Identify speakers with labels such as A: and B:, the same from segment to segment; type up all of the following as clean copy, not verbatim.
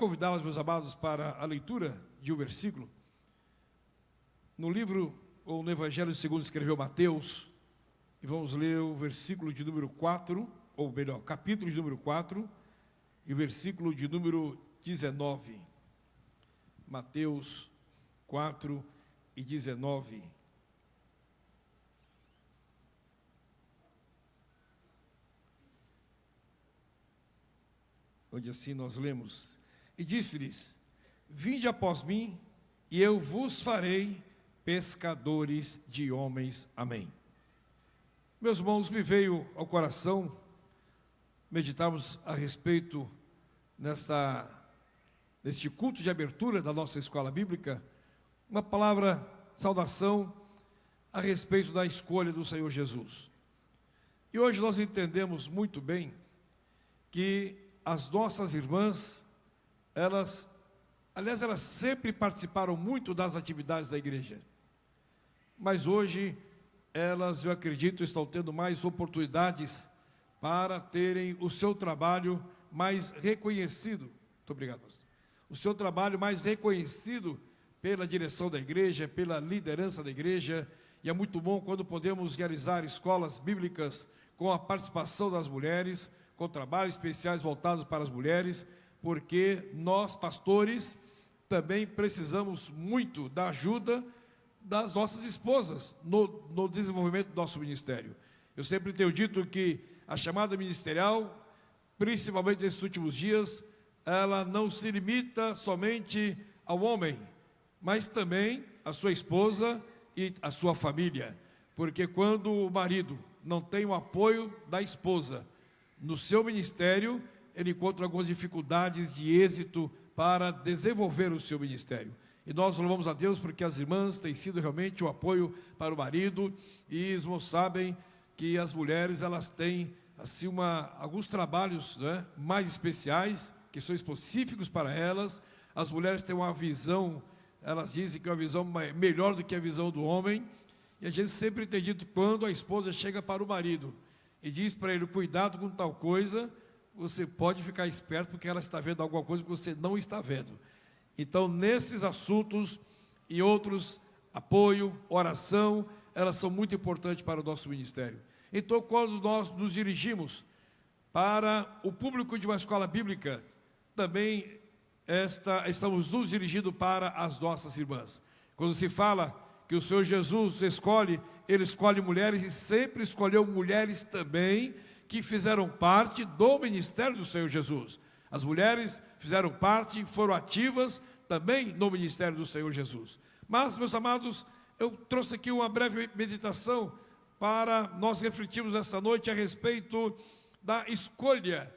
A: convidá-los, meus amados, para a leitura de um versículo. No livro, ou no Evangelho segundo escreveu Mateus, e vamos ler o versículo de número 4, ou melhor, capítulo de número 4, e versículo de número 19. Mateus 4 e 19. Onde assim nós lemos: e disse-lhes: vinde após mim, e eu vos farei pescadores de homens. Amém. Meus irmãos, me veio ao coração meditarmos a respeito neste culto de abertura da nossa escola bíblica, uma palavra, saudação, a respeito da escolha do Senhor Jesus. E hoje nós entendemos muito bem que as nossas irmãs, elas sempre participaram muito das atividades da igreja, mas hoje elas, eu acredito, estão tendo mais oportunidades para terem o seu trabalho mais reconhecido. Muito obrigado, pastor. O seu trabalho mais reconhecido pela direção da igreja, pela liderança da igreja, e é muito bom quando podemos realizar escolas bíblicas com a participação das mulheres, com trabalhos especiais voltados para as mulheres, porque nós, pastores, também precisamos muito da ajuda das nossas esposas no desenvolvimento do nosso ministério. Eu sempre tenho dito que a chamada ministerial, principalmente nesses últimos dias, ela não se limita somente ao homem, mas também à sua esposa e à sua família, porque quando o marido não tem o apoio da esposa no seu ministério, ele encontra algumas dificuldades de êxito para desenvolver o seu ministério. E nós louvamos a Deus porque as irmãs têm sido realmente o apoio para o marido, e os irmãos sabem que as mulheres, elas têm assim alguns trabalhos, né, mais especiais, que são específicos para elas. As mulheres têm uma visão, elas dizem que é uma visão melhor do que a visão do homem, e a gente sempre tem dito, quando a esposa chega para o marido e diz para ele: cuidado com tal coisa, você pode ficar esperto, porque ela está vendo alguma coisa que você não está vendo. Então, nesses assuntos e outros, apoio, oração, elas são muito importantes para o nosso ministério. Então, quando nós nos dirigimos para o público de uma escola bíblica, também estamos nos dirigindo para as nossas irmãs. Quando se fala que o Senhor Jesus escolhe, Ele escolhe mulheres, e sempre escolheu mulheres também que fizeram parte do ministério do Senhor Jesus. As mulheres fizeram parte, foram ativas também no ministério do Senhor Jesus. Mas, meus amados, eu trouxe aqui uma breve meditação para nós refletirmos essa noite a respeito da escolha,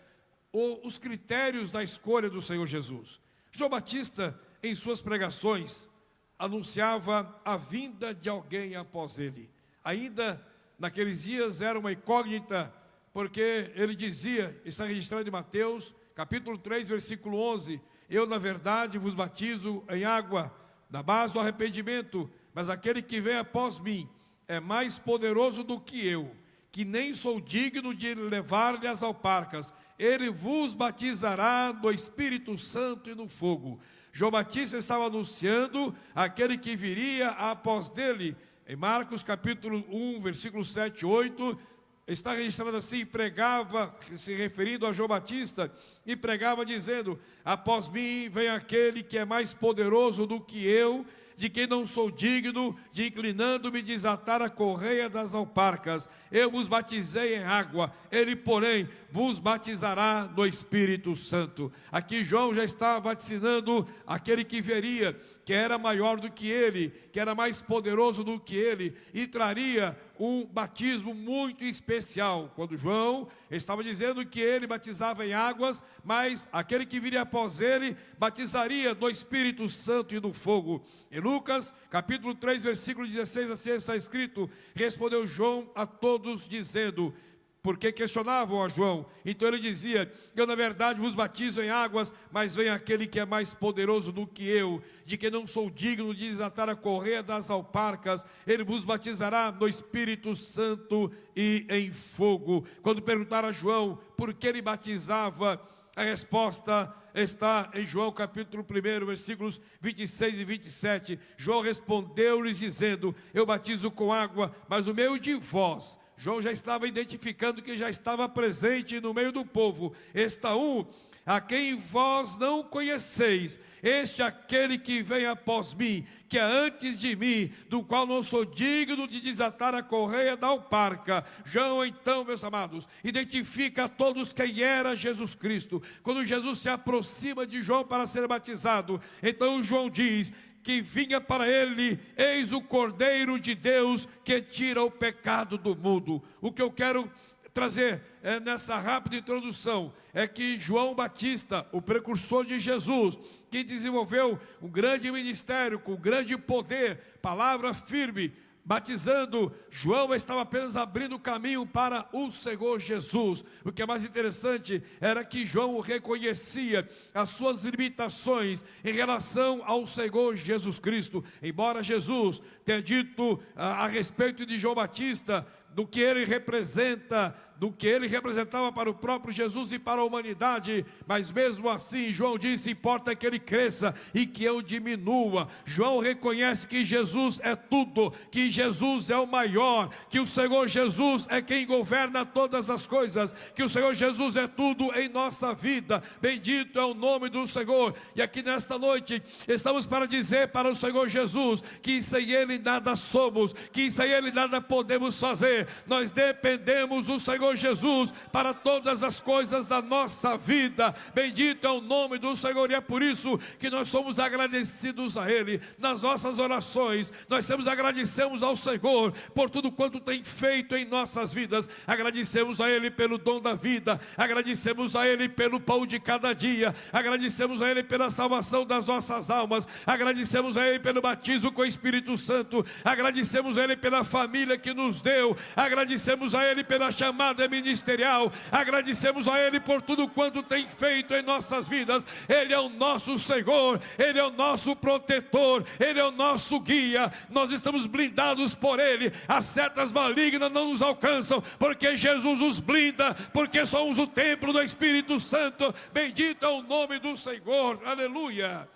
A: ou os critérios da escolha do Senhor Jesus. João Batista, em suas pregações, anunciava a vinda de alguém após ele. Ainda naqueles dias era uma incógnita, porque ele dizia, está registrado em Mateus, capítulo 3, versículo 11, eu, na verdade, vos batizo em água, na base do arrependimento, mas aquele que vem após mim é mais poderoso do que eu, que nem sou digno de levar-lhe as alparcas. Ele vos batizará no Espírito Santo e no fogo. João Batista estava anunciando aquele que viria após dele. Em Marcos capítulo 1, versículo 7 e 8, está registrado assim: pregava, se referindo a João Batista, e pregava dizendo: após mim vem aquele que é mais poderoso do que eu, de quem não sou digno de, inclinando-me, desatar a correia das alparcas. Eu vos batizei em água, ele, porém, vos batizará no Espírito Santo. Aqui João já está vaticinando aquele que viria, que era maior do que ele, que era mais poderoso do que ele, e traria um batismo muito especial. Quando João estava dizendo que ele batizava em águas, mas aquele que viria após ele batizaria no Espírito Santo e no fogo. Em Lucas capítulo 3, versículo 16, assim está escrito: respondeu João a todos dizendo, porque questionavam a João, então ele dizia: eu na verdade vos batizo em águas, mas vem aquele que é mais poderoso do que eu, de que não sou digno de desatar a correia das alparcas. Ele vos batizará no Espírito Santo e em fogo. Quando perguntaram a João por que ele batizava A resposta está em João capítulo 1, versículos 26 e 27. João respondeu-lhes dizendo: eu batizo com água, mas o meio de vós. João já estava identificando que já estava presente no meio do povo. Está um a quem vós não conheceis, este é aquele que vem após mim, que é antes de mim, do qual não sou digno de desatar a correia da alparca. João, então, meus amados, identifica a todos quem era Jesus Cristo. Quando Jesus se aproxima de João para ser batizado, então João diz que vinha para ele: eis o Cordeiro de Deus que tira o pecado do mundo. O que eu quero trazer nessa rápida introdução é que João Batista, o precursor de Jesus, que desenvolveu um grande ministério com grande poder, palavra firme, batizando, João estava apenas abrindo o caminho para o Senhor Jesus. O que é mais interessante era que João reconhecia as suas limitações em relação ao Senhor Jesus Cristo. Embora Jesus tenha dito a respeito de João Batista, do que ele representa, do que ele representava para o próprio Jesus e para a humanidade, mas mesmo assim João disse: importa que ele cresça e que eu diminua. João reconhece que Jesus é tudo, que Jesus é o maior, que o Senhor Jesus é quem governa todas as coisas, que o Senhor Jesus é tudo em nossa vida. Bendito é o nome do Senhor. E aqui nesta noite estamos para dizer para o Senhor Jesus que sem ele nada somos, que sem ele nada podemos fazer. Nós dependemos do Senhor Jesus para todas as coisas da nossa vida. Bendito é o nome do Senhor, e é por isso que nós somos agradecidos a Ele. Nas nossas orações, nós agradecemos ao Senhor por tudo quanto tem feito em nossas vidas. Agradecemos a Ele pelo dom da vida, agradecemos a Ele pelo pão de cada dia, agradecemos a Ele pela salvação das nossas almas, agradecemos a Ele pelo batismo com o Espírito Santo, agradecemos a Ele pela família que nos deu, agradecemos a Ele pela chamada ministerial, agradecemos a Ele por tudo quanto tem feito em nossas vidas. Ele é o nosso Senhor, Ele é o nosso protetor, Ele é o nosso guia. Nós estamos blindados por Ele, as setas malignas não nos alcançam, porque Jesus nos blinda, porque somos o templo do Espírito Santo. Bendito é o nome do Senhor, aleluia.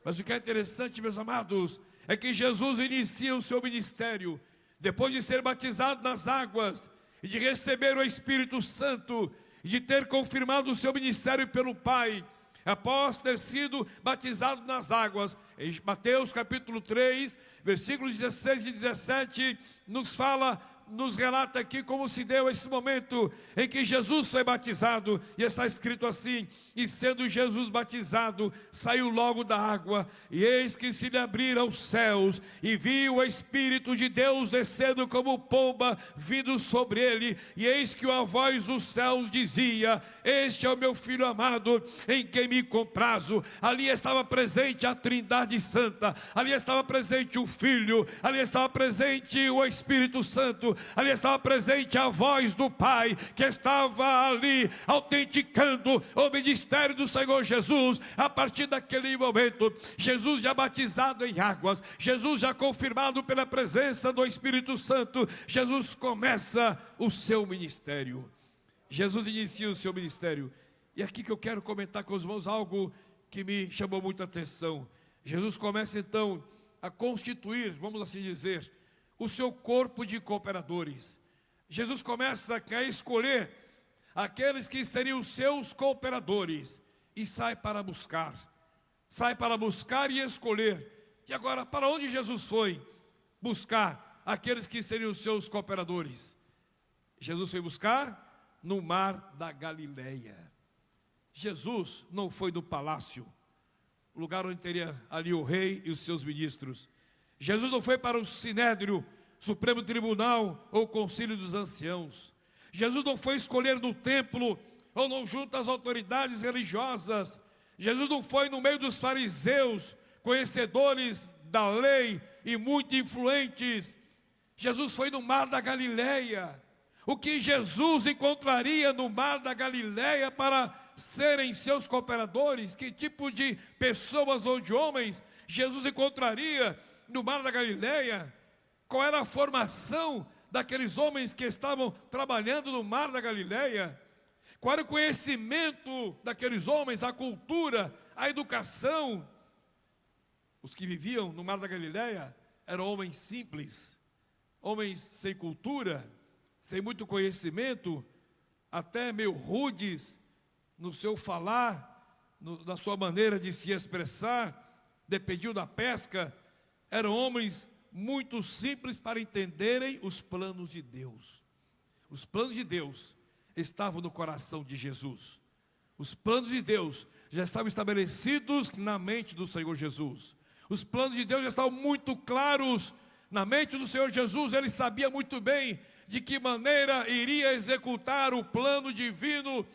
A: Mas o que é interessante, meus amados, é que Jesus inicia o seu ministério depois de ser batizado nas águas e de receber o Espírito Santo e de ter confirmado o seu ministério pelo Pai, após ter sido batizado nas águas. Em Mateus capítulo 3, versículos 16 e 17, nos relata aqui como se deu esse momento em que Jesus foi batizado, e está escrito assim: e sendo Jesus batizado, saiu logo da água, e eis que se lhe abriram os céus, e viu o Espírito de Deus descendo como pomba, vindo sobre ele, e eis que uma voz dos céus dizia: este é o meu Filho amado, em quem me comprazo. Ali estava presente a Trindade Santa, ali estava presente o Filho, ali estava presente o Espírito Santo, ali estava presente a voz do Pai, que estava ali autenticando o ministério do Senhor Jesus. A partir daquele momento, Jesus já batizado em águas, Jesus já confirmado pela presença do Espírito Santo, Jesus começa o seu ministério. Jesus inicia o seu ministério. E aqui que eu quero comentar com os irmãos algo que me chamou muita atenção. Jesus começa então a constituir, vamos assim dizer, o seu corpo de cooperadores. Jesus começa a escolher aqueles que seriam os seus cooperadores, e sai para buscar e escolher. E agora, para onde Jesus foi buscar aqueles que seriam os seus cooperadores? Jesus foi buscar no mar da Galileia. Jesus não foi do palácio, o lugar onde teria ali o rei e os seus ministros. Jesus não foi para o Sinédrio, Supremo Tribunal ou Concílio dos Anciãos. Jesus não foi escolher no templo ou não junto às autoridades religiosas. Jesus não foi no meio dos fariseus, conhecedores da lei e muito influentes. Jesus foi no mar da Galileia. O que Jesus encontraria no mar da Galileia para serem seus cooperadores? Que tipo de pessoas ou de homens Jesus encontraria no mar da Galileia? Qual era a formação daqueles homens que estavam trabalhando no mar da Galileia? Qual era o conhecimento daqueles homens, a cultura, a educação? Os que viviam no Mar da Galileia eram homens simples, homens sem cultura, sem muito conhecimento, até meio rudes no seu falar, na sua maneira de se expressar, dependiam da pesca. Eram homens muito simples para entenderem os planos de Deus. Os planos de Deus estavam no coração de Jesus. Os planos de Deus já estavam estabelecidos na mente do Senhor Jesus. Os planos de Deus já estavam muito claros na mente do Senhor Jesus. Ele sabia muito bem de que maneira iria executar o plano divino,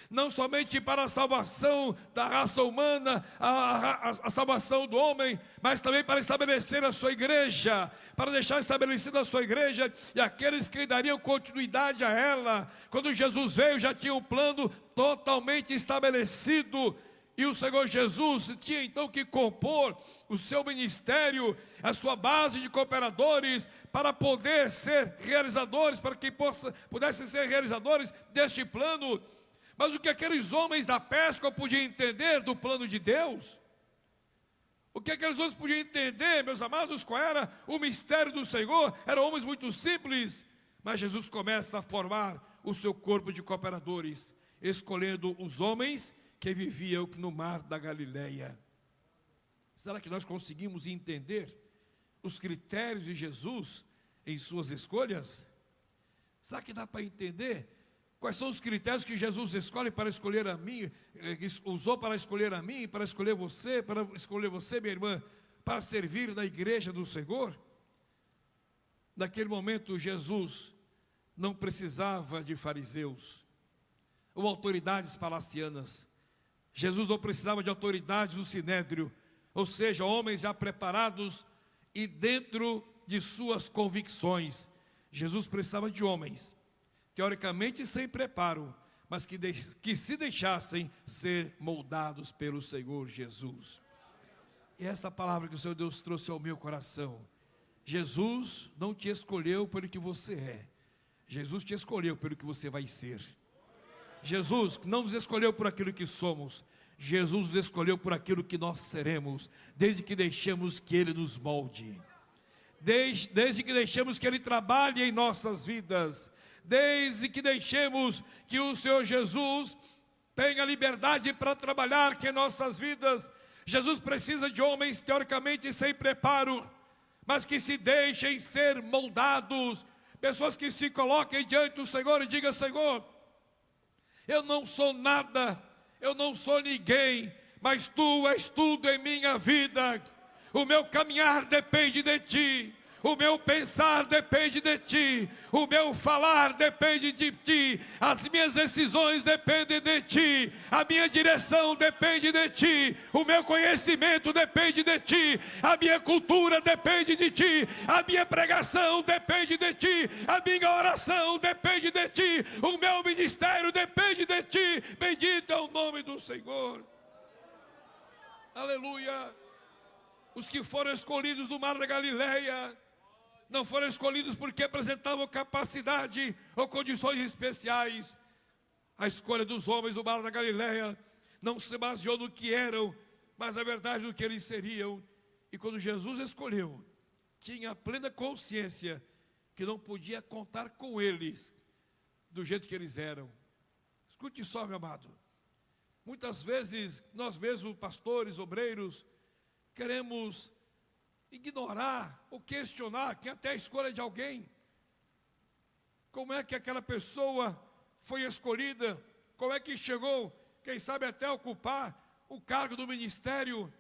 A: não somente para a salvação da raça humana, a salvação do homem, mas também para estabelecer a sua igreja, para deixar estabelecida a sua igreja e aqueles que dariam continuidade a ela. Quando Jesus veio, já tinha um plano totalmente estabelecido, e o Senhor Jesus tinha então que compor o seu ministério, a sua base de cooperadores, para poder ser realizadores, para que pudessem ser realizadores deste plano. Mas o que aqueles homens da pesca podiam entender do plano de Deus? O que aqueles homens podiam entender, meus amados, qual era o mistério do Senhor? Eram homens muito simples, mas Jesus começa a formar o seu corpo de cooperadores, escolhendo os homens que viviam no Mar da Galileia. Será que nós conseguimos entender os critérios de Jesus em suas escolhas? Será que dá para entender quais são os critérios que Jesus escolhe para escolher a mim, usou para escolher a mim, para escolher você, minha irmã, para servir na igreja do Senhor? Naquele momento, Jesus não precisava de fariseus ou autoridades palacianas. Jesus não precisava de autoridades do sinédrio, ou seja, homens já preparados e dentro de suas convicções. Jesus precisava de homens, teoricamente sem preparo, mas que se deixassem ser moldados pelo Senhor Jesus. E essa palavra que o Senhor Deus trouxe ao meu coração: Jesus não te escolheu pelo que você é, Jesus te escolheu pelo que você vai ser. Jesus não nos escolheu por aquilo que somos, Jesus nos escolheu por aquilo que nós seremos, desde que deixamos que Ele nos molde, desde que deixamos que Ele trabalhe em nossas vidas, desde que deixemos que o Senhor Jesus tenha liberdade para trabalhar em nossas vidas. Jesus precisa de homens teoricamente sem preparo, mas que se deixem ser moldados, pessoas que se coloquem diante do Senhor e digam: Senhor, eu não sou nada, eu não sou ninguém, mas Tu és tudo em minha vida. O meu caminhar depende de Ti, o meu pensar depende de Ti, o meu falar depende de Ti, as minhas decisões dependem de Ti, a minha direção depende de Ti, o meu conhecimento depende de Ti, a minha cultura depende de Ti, a minha pregação depende de Ti, a minha oração depende de Ti, o meu ministério depende de Ti. Bendito é o nome do Senhor. Aleluia. Os que foram escolhidos do Mar da Galileia não foram escolhidos porque apresentavam capacidade ou condições especiais. A escolha dos homens do Mar da Galileia não se baseou no que eram, mas na verdade no que eles seriam. E quando Jesus escolheu, tinha plena consciência que não podia contar com eles do jeito que eles eram. Escute só, meu amado. Muitas vezes nós mesmos, pastores, obreiros, queremos ignorar ou questionar que até a escolha de alguém. Como é que aquela pessoa foi escolhida? Como é que chegou, quem sabe até ocupar o cargo do ministério?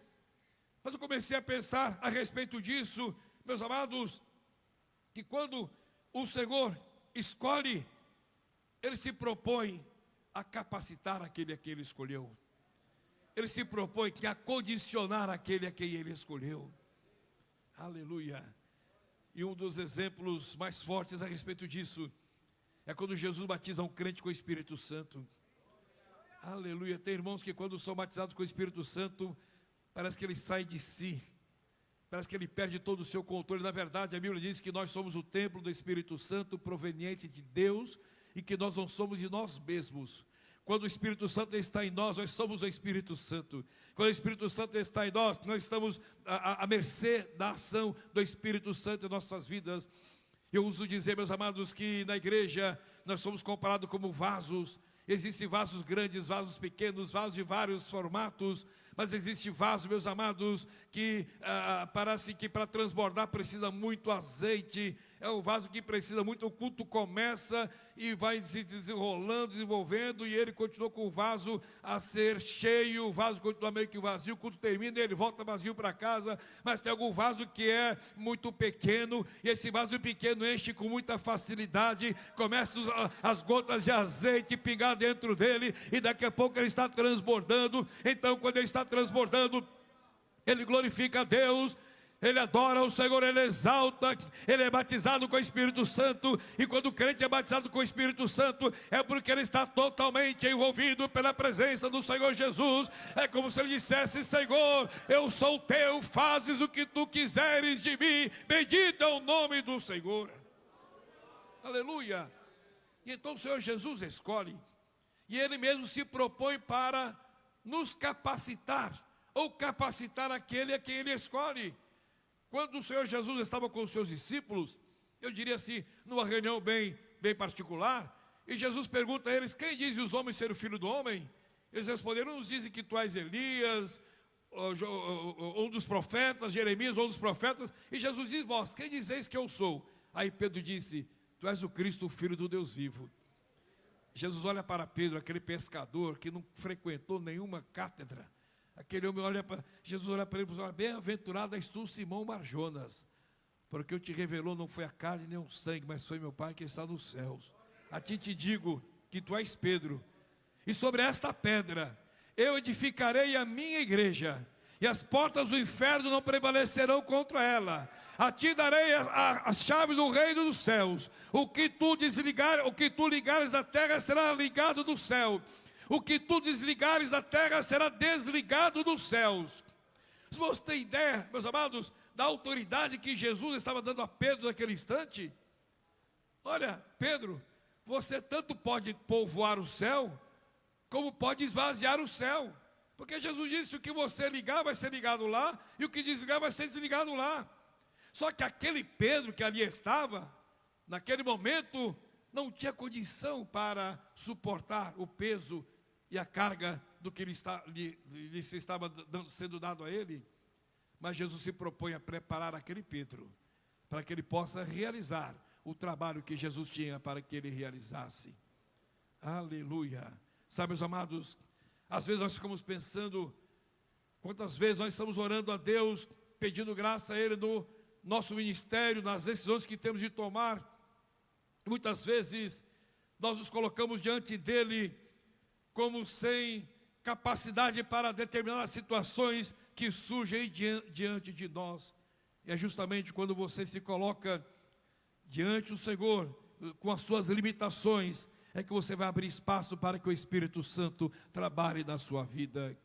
A: Mas eu comecei a pensar a respeito disso, meus amados, que quando o Senhor escolhe, Ele se propõe a capacitar aquele a quem Ele escolheu. Ele se propõe a condicionar aquele a quem Ele escolheu. Aleluia. E um dos exemplos mais fortes a respeito disso é quando Jesus batiza um crente com o Espírito Santo. Aleluia. Tem irmãos que quando são batizados com o Espírito Santo, parece que ele sai de si, parece que ele perde todo o seu controle. Na verdade, a Bíblia diz que nós somos o templo do Espírito Santo proveniente de Deus e que nós não somos de nós mesmos. Quando o Espírito Santo está em nós, nós somos o Espírito Santo. Quando o Espírito Santo está em nós, nós estamos à mercê da ação do Espírito Santo em nossas vidas. Eu uso dizer, meus amados, que na igreja nós somos comparados como vasos. Existem vasos grandes, vasos pequenos, vasos de vários formatos, mas existe vaso, meus amados, que parece que para transbordar precisa muito azeite. É o vaso que precisa muito. O culto começa e vai se desenrolando, desenvolvendo, e ele continua com o vaso a ser cheio. O vaso continua meio que vazio. O culto termina e ele volta vazio para casa. Mas tem algum vaso que é muito pequeno, e esse vaso pequeno enche com muita facilidade. Começam as gotas de azeite pingar dentro dele, e daqui a pouco ele está transbordando. Então, quando ele está transbordando, ele glorifica a Deus, ele adora o Senhor, ele exalta, ele é batizado com o Espírito Santo. E quando o crente é batizado com o Espírito Santo, é porque ele está totalmente envolvido pela presença do Senhor Jesus. É como se ele dissesse: Senhor, eu sou teu, fazes o que tu quiseres de mim, bendito é o nome do Senhor. Aleluia. E então o Senhor Jesus escolhe, e ele mesmo se propõe para nos capacitar, ou capacitar aquele a quem ele escolhe. Quando o Senhor Jesus estava com os seus discípulos, eu diria assim, numa reunião bem particular, e Jesus pergunta a eles: quem dizem os homens ser o filho do homem? Eles responderam: uns dizem que tu és Elias, ou um dos profetas, Jeremias, ou um dos profetas. E Jesus diz: vós, quem dizeis que eu sou? Aí Pedro disse: tu és o Cristo, o Filho do Deus vivo. Jesus olha para Pedro, aquele pescador que não frequentou nenhuma cátedra. Aquele homem Jesus olha para ele e fala: bem-aventurado és tu, Simão Barjonas, porque o que te revelou não foi a carne nem o sangue, mas foi meu Pai que está nos céus. A ti te digo que tu és Pedro, e sobre esta pedra eu edificarei a minha igreja, e as portas do inferno não prevalecerão contra ela. A ti darei as chaves do reino dos céus. O que tu ligares na terra será ligado no céu. O que tu desligares da terra será desligado dos céus. Os irmãos têm ideia, meus amados, da autoridade que Jesus estava dando a Pedro naquele instante? Olha, Pedro, você tanto pode povoar o céu, como pode esvaziar o céu. Porque Jesus disse: o que você ligar vai ser ligado lá, e o que desligar vai ser desligado lá. Só que aquele Pedro que ali estava, naquele momento, não tinha condição para suportar o peso e a carga do que lhe estava sendo dado a ele. Mas Jesus se propõe a preparar aquele Pedro, para que ele possa realizar o trabalho que Jesus tinha para que ele realizasse. Aleluia. Sabe, meus amados, às vezes nós ficamos pensando, quantas vezes nós estamos orando a Deus, pedindo graça a Ele no nosso ministério, nas decisões que temos de tomar. Muitas vezes nós nos colocamos diante dEle como sem capacidade para determinadas situações que surgem diante de nós. E é justamente quando você se coloca diante do Senhor, com as suas limitações, é que você vai abrir espaço para que o Espírito Santo trabalhe na sua vida.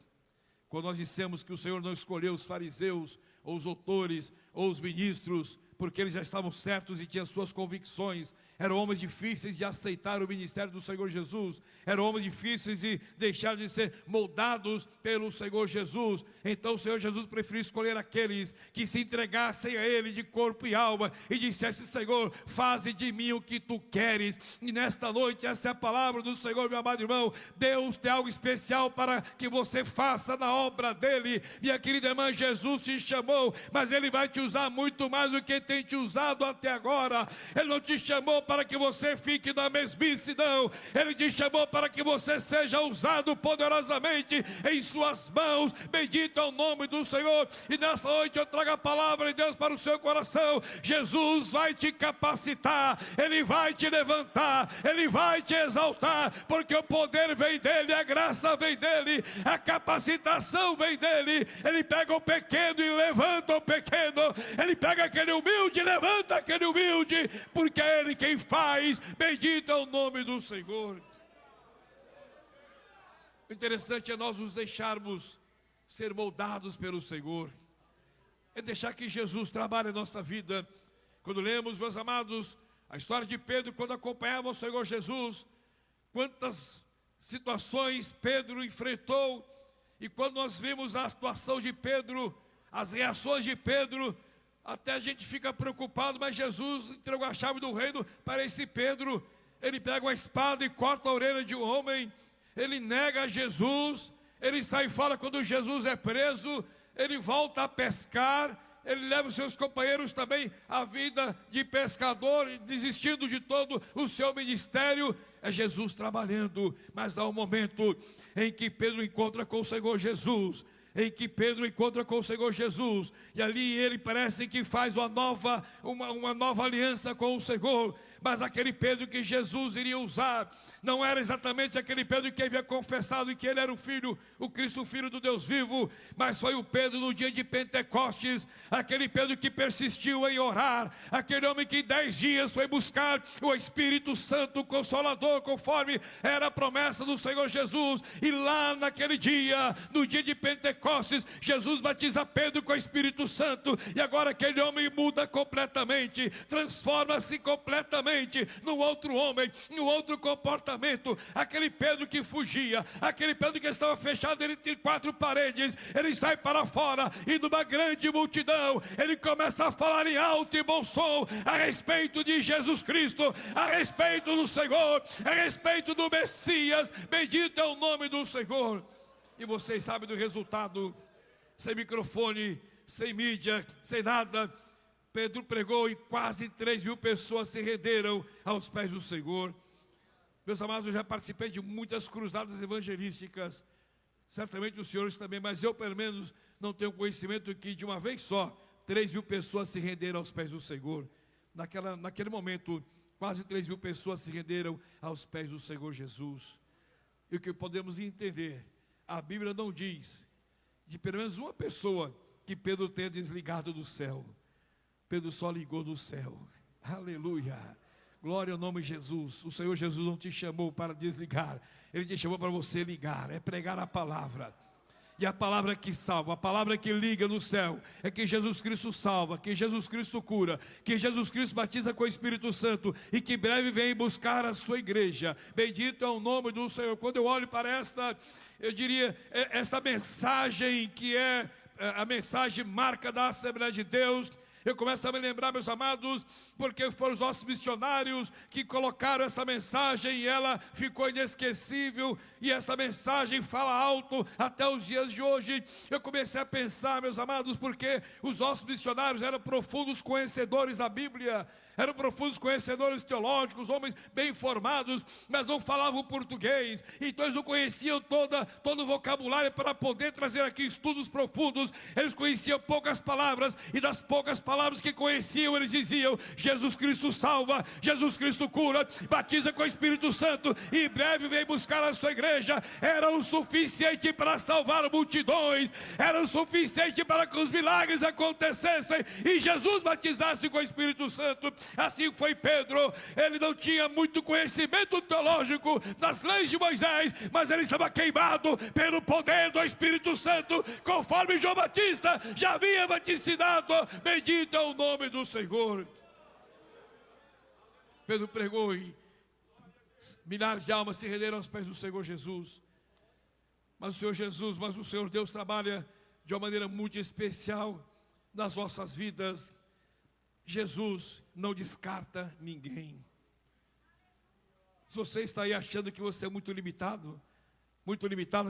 A: Quando nós dissemos que o Senhor não escolheu os fariseus, ou os doutores, ou os ministros, porque eles já estavam certos e tinham suas convicções, eram homens difíceis de aceitar o ministério do Senhor Jesus, eram homens difíceis de deixar de ser moldados pelo Senhor Jesus. Então o Senhor Jesus preferiu escolher aqueles que se entregassem a Ele de corpo e alma, e dissessem: Senhor, faze de mim o que Tu queres. E nesta noite, esta é a palavra do Senhor, meu amado irmão. Deus tem algo especial para que você faça na obra dEle. Minha querida irmã, Jesus te chamou, mas Ele vai te usar muito mais do que tem te usado até agora. Ele não te chamou para que você fique na mesmice, não. Ele te chamou para que você seja usado poderosamente em suas mãos. Bendito é o nome do Senhor. E nesta noite eu trago a palavra de Deus para o seu coração. Jesus vai te capacitar, Ele vai te levantar, Ele vai te exaltar, porque o poder vem dEle, a graça vem dEle, a capacitação vem dEle. Ele pega o pequeno e levanta o pequeno. Ele pega aquele humilde, levanta aquele humilde, porque é Ele quem faz. Bendito é o nome do Senhor. O interessante é nós nos deixarmos ser moldados pelo Senhor, é deixar que Jesus trabalhe a nossa vida. Quando lemos, meus amados, a história de Pedro, quando acompanhava o Senhor Jesus, quantas situações Pedro enfrentou, e quando nós vimos a situação de Pedro, as reações de Pedro, até a gente fica preocupado, mas Jesus entregou a chave do reino para esse Pedro. Ele pega uma espada e corta a orelha de um homem, ele nega Jesus, ele sai fora quando Jesus é preso, ele volta a pescar, ele leva os seus companheiros também à vida de pescador, desistindo de todo o seu ministério. É Jesus trabalhando, mas há um momento em que Pedro encontra com o Senhor Jesus, e ali ele parece que faz uma nova aliança com o Senhor. Mas aquele Pedro que Jesus iria usar não era exatamente aquele Pedro que havia confessado que ele era o Cristo, o Filho do Deus vivo, mas foi o Pedro no dia de Pentecostes, aquele Pedro que persistiu em orar, aquele homem que em 10 dias foi buscar o Espírito Santo, o Consolador, conforme era a promessa do Senhor Jesus. E lá naquele dia, no dia de Pentecostes, Jesus batiza Pedro com o Espírito Santo, e agora aquele homem muda completamente, transforma-se completamente num outro homem, num outro comportamento. Aquele Pedro que fugia, aquele Pedro que estava fechado entre 4 paredes, ele sai para fora, e numa grande multidão, ele começa a falar em alto e bom som a respeito de Jesus Cristo, a respeito do Senhor, a respeito do Messias. Bendito é o nome do Senhor. E vocês sabem do resultado, sem microfone, sem mídia, sem nada. Pedro pregou e quase 3.000 pessoas se renderam aos pés do Senhor. Meus amados, eu já participei de muitas cruzadas evangelísticas, certamente os senhores também, mas eu pelo menos não tenho conhecimento que de uma vez só 3.000 pessoas se renderam aos pés do Senhor. Naquele momento, quase 3.000 pessoas se renderam aos pés do Senhor Jesus. E o que podemos entender, a Bíblia não diz de pelo menos uma pessoa que Pedro tenha desligado do céu. Pedro só ligou do céu. Aleluia. Glória ao nome de Jesus. O Senhor Jesus não te chamou para desligar, Ele te chamou para você ligar, é pregar a palavra. E a palavra que salva, a palavra que liga no céu, é que Jesus Cristo salva, que Jesus Cristo cura, que Jesus Cristo batiza com o Espírito Santo, e que breve vem buscar a sua igreja. Bendito é o nome do Senhor. Quando eu olho para esta mensagem que é a mensagem marca da Assembleia de Deus, eu começo a me lembrar, meus amados, porque foram os nossos missionários que colocaram essa mensagem e ela ficou inesquecível, e essa mensagem fala alto até os dias de hoje. Eu comecei a pensar, meus amados, porque os nossos missionários eram profundos conhecedores da Bíblia, eram profundos conhecedores teológicos, homens bem formados, mas não falavam português, então eles não conheciam todo o vocabulário para poder trazer aqui estudos profundos. Eles conheciam poucas palavras, e das poucas palavras que conheciam, eles diziam: Jesus Cristo salva, Jesus Cristo cura, batiza com o Espírito Santo, e em breve vem buscar a sua igreja. Era o suficiente para salvar multidões, era o suficiente para que os milagres acontecessem e Jesus batizasse com o Espírito Santo. Assim foi Pedro. Ele não tinha muito conhecimento teológico das leis de Moisés, mas ele estava queimado pelo poder do Espírito Santo, conforme João Batista já havia vaticinado. Bendito é o nome do Senhor. Pedro pregou e milhares de almas se renderam aos pés do Senhor Jesus. Mas o Senhor Deus trabalha de uma maneira muito especial nas nossas vidas. Jesus não descarta ninguém. Se você está aí achando que você é muito limitado,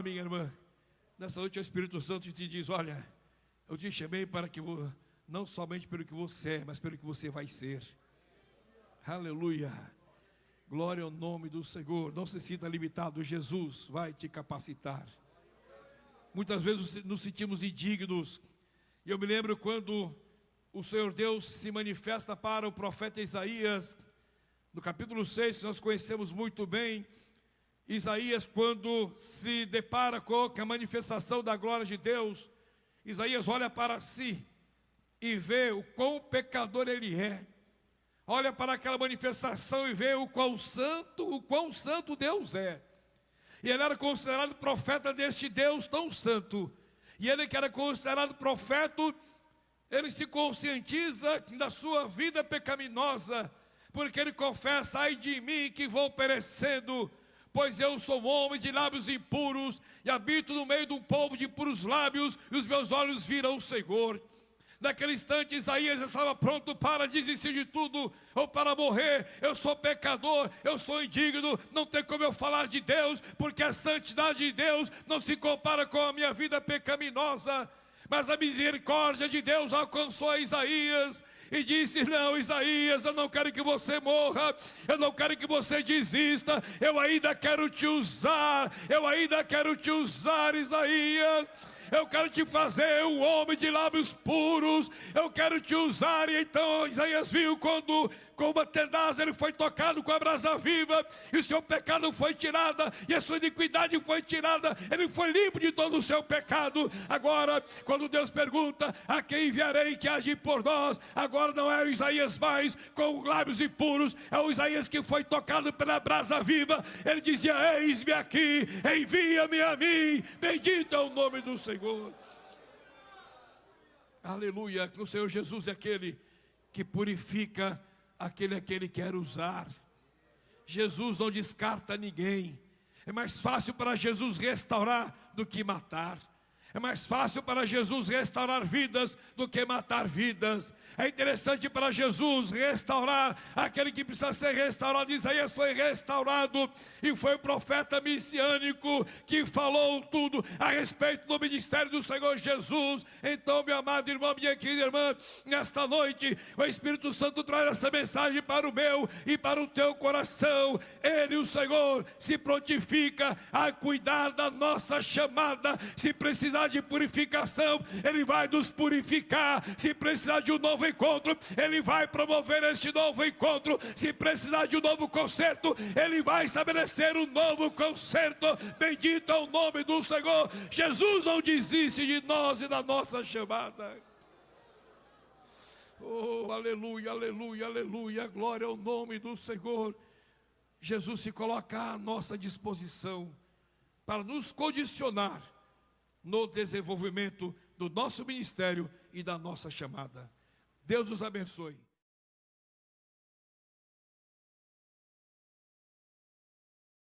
A: minha irmã, nessa noite o Espírito Santo te diz: olha, eu te chamei para que não somente pelo que você é, mas pelo que você vai ser. Aleluia. Glória ao nome do Senhor. Não se sinta limitado, Jesus vai te capacitar. Muitas vezes nos sentimos indignos, e eu me lembro quando o Senhor Deus se manifesta para o profeta Isaías, no capítulo 6, que nós conhecemos muito bem. Isaías, quando se depara com a manifestação da glória de Deus, Isaías olha para si e vê o quão pecador ele é. Olha para aquela manifestação e vê o quão santo Deus é. E ele era considerado profeta deste Deus tão santo. E ele que era considerado profeta, ele se conscientiza da sua vida pecaminosa, porque ele confessa: ai de mim que vou perecendo, pois eu sou um homem de lábios impuros, e habito no meio de um povo de puros lábios, e os meus olhos viram o Senhor. Naquele instante, Isaías estava pronto para desistir de tudo, ou para morrer. Eu sou pecador, eu sou indigno, não tem como eu falar de Deus, porque a santidade de Deus não se compara com a minha vida pecaminosa. Mas a misericórdia de Deus alcançou a Isaías, e disse: não, Isaías, eu não quero que você morra, eu não quero que você desista, eu ainda quero te usar, Isaías. Eu quero te fazer um homem de lábios puros, eu quero te usar. E então Isaías viu quando, com uma tenaz, ele foi tocado com a brasa viva, e o seu pecado foi tirado, e a sua iniquidade foi tirada, ele foi limpo de todo o seu pecado. Agora, quando Deus pergunta: a quem enviarei que age por nós? Agora não é o Isaías mais com lábios impuros, é o Isaías que foi tocado pela brasa viva. Ele dizia: eis-me aqui, envia-me a mim, bendito é o nome do Senhor. Aleluia. O Senhor Jesus é aquele que purifica aquele a quem Ele quer usar. Jesus não descarta ninguém. É mais fácil para Jesus restaurar do que matar. É mais fácil para Jesus restaurar vidas do que matar vidas. É interessante para Jesus restaurar aquele que precisa ser restaurado. Isaías foi restaurado, e foi o profeta messiânico que falou tudo a respeito do ministério do Senhor Jesus. Então, meu amado irmão, minha querida irmã, nesta noite o Espírito Santo traz essa mensagem para o meu e para o teu coração. Ele, o Senhor, se prontifica a cuidar da nossa chamada. Se precisar de purificação, Ele vai nos purificar. Se precisar de um novo encontro, Ele vai promover este novo encontro. Se precisar de um novo concerto, Ele vai estabelecer um novo concerto. Bendito é o nome do Senhor. Jesus não desiste de nós e da nossa chamada. Oh, aleluia, aleluia, aleluia. Glória ao nome do Senhor. Jesus se coloca à nossa disposição para nos condicionar no desenvolvimento do nosso ministério e da nossa chamada. Deus os abençoe.